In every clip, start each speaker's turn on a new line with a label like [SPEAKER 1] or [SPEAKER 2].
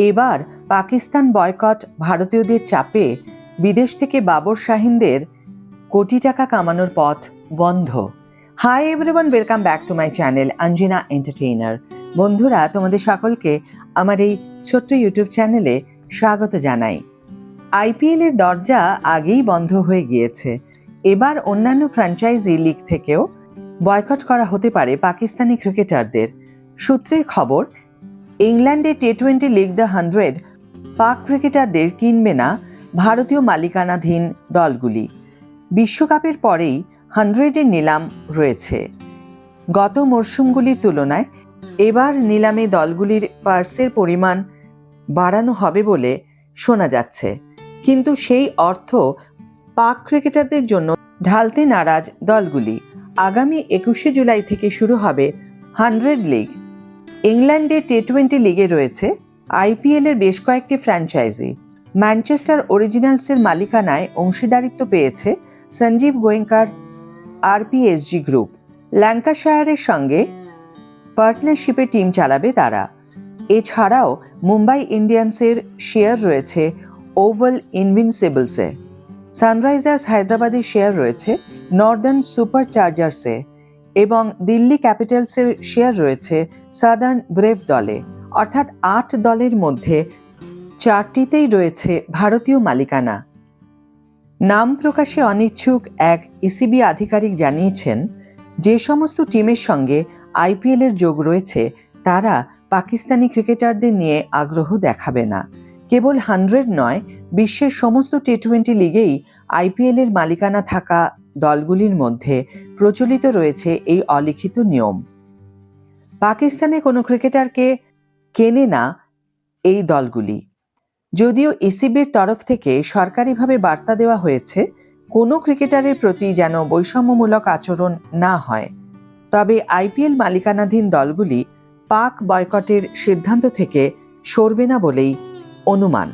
[SPEAKER 1] এবার পাকিস্তান বয়কট ভারতীয়দের চাপে বিদেশ থেকে বাবর শাহিনদের কোটি টাকা কামানোর পথ বন্ধ। Hi everyone, welcome back to my channel Anjina entertainer. বন্ধুরা, তোমাদের সকলকে আমার এই ছোট্ট ইউটিউব চ্যানেলে স্বাগত জানাই। আইপিএল এর দরজা আগেই বন্ধ হয়ে গিয়েছে। এবার অন্যান্য ফ্র্যাঞ্চাইজি লিগ থেকেও বয়কট করা হতে পারে পাকিস্তানি ক্রিকেটারদের। সূত্রের খবর, ইংল্যান্ডে টি-20 লিগ দ্য 100 পাক ক্রিকেটারদের কিনবে না ভারতীয় মালিকানাধীন দলগুলি। বিশ্বকাপের পরেই 100-এর নিলাম রয়েছে। গত মরশুমগুলির তুলনায় এবার নিলামে দলগুলির পার্সের পরিমাণ বাড়ানো হবে বলে শোনা যাচ্ছে, কিন্তু সেই অর্থ পাক ক্রিকেটারদের জন্য ঢালতে নারাজ দলগুলি। আগামী 21শে জুলাই থেকে শুরু হবে 100 লিগ। ইংল্যান্ডে টি-20 লিগে রয়েছে আইপিএল এর বেশ কয়েকটি ফ্র্যাঞ্চাইজি। ম্যানচেস্টার অরিজিনালসের মালিকানায় অংশীদারিত্ব পেয়েছে সঞ্জীব গোয়েঙ্কার আরপিএসজি গ্রুপ। ল্যাঙ্কাশায়ারের সঙ্গে পার্টনারশিপে টিম চালাবে তারা। এছাড়াও মুম্বাই ইন্ডিয়ান্সের শেয়ার রয়েছে ওভাল ইনভিনসিবলসে। সানরাইজার্স হায়দ্রাবাদের শেয়ার রয়েছে নর্দার্ন সুপারচার্জার্সে এবং দিল্লি ক্যাপিটালসের শেয়ার রয়েছে সাদার্ন ব্রেভ দলে। অর্থাৎ 8 দলের মধ্যে 4টিতেই রয়েছে ভারতীয় মালিকানা। নাম প্রকাশে অনিচ্ছুক এক ইসিবি আধিকারিক জানিয়েছেন, যে সমস্ত টিমের সঙ্গে আইপিএল এর যোগ রয়েছে তারা পাকিস্তানি ক্রিকেটারদের নিয়ে আগ্রহ দেখাবে না। কেবল 100 নয়, বিশ্বের সমস্ত টি-20 লিগেই আইপিএল এর মালিকানা থাকা দলগুলির মধ্যে প্রচলিত রয়েছে এই অলিখিত নিয়ম। পাকিস্তানে কোনো ক্রিকেটারকে কেনে না এই দলগুলি। যদিও ইসিবির তরফ থেকে সরকারিভাবে বার্তা দেওয়া হয়েছে কোনো ক্রিকেটারের প্রতি যেন বৈষম্যমূলক আচরণ না হয়, তবে আইপিএল মালিকানাধীন দলগুলি পাক বয়কটের সিদ্ধান্ত থেকে সরবে না বলেই অনুমান।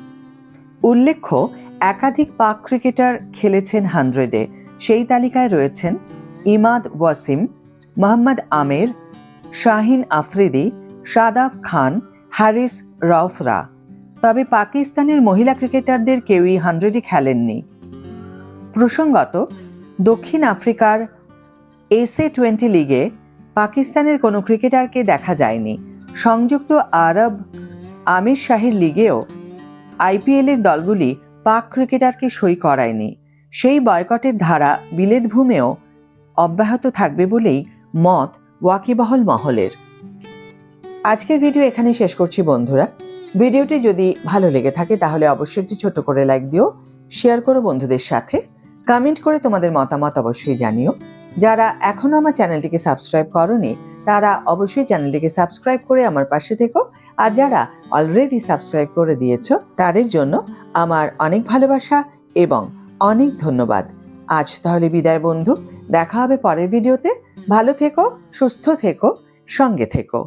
[SPEAKER 1] উল্লেখ্য, একাধিক পাক ক্রিকেটার খেলেছেন 100-এ। সেই তালিকায় রয়েছেন ইমাদ ওয়াসিম, মোহাম্মদ আমের, শাহিন আফ্রিদি, শাদাব খান, হ্যারিস রউফরা। তবে পাকিস্তানের মহিলা ক্রিকেটারদের কেউই 100-এ খেলেননি। প্রসঙ্গত, দক্ষিণ আফ্রিকার SA-20 লিগে পাকিস্তানের কোনো ক্রিকেটারকে দেখা যায়নি। সংযুক্ত আরব আমির শাহের লিগেও আইপিএল এর দলগুলি পাক ক্রিকেটারকে সই করায়নি। সেই বয়কটের ধারা বিলেত ভূমেও অব্যাহত থাকবে বলেই মত ওয়াকিবহল মহলের। আজকের ভিডিও এখানেই শেষ করছি বন্ধুরা। ভিডিওটি যদি ভালো লেগে থাকে তাহলে অবশ্যই একটি ছোট করে লাইক দিও, শেয়ার করো বন্ধুদের সাথে, কমেন্ট করে তোমাদের মতামত অবশ্যই জানিও। যারা এখনো আমার চ্যানেলটিকে সাবস্ক্রাইব করোনি তারা অবশ্যই চ্যানেলটিকে সাবস্ক্রাইব করে আমার পাশে থেকো, আর যারা অলরেডি সাবস্ক্রাইব করে দিয়েছো তাদের জন্য আমার অনেক ভালোবাসা এবং অনেক ধন্যবাদ। আজ তাহলে বিদায় বন্ধু, দেখা হবে পরের ভিডিওতে। ভালো থেকো, সুস্থ থেকো, সঙ্গে থেকো।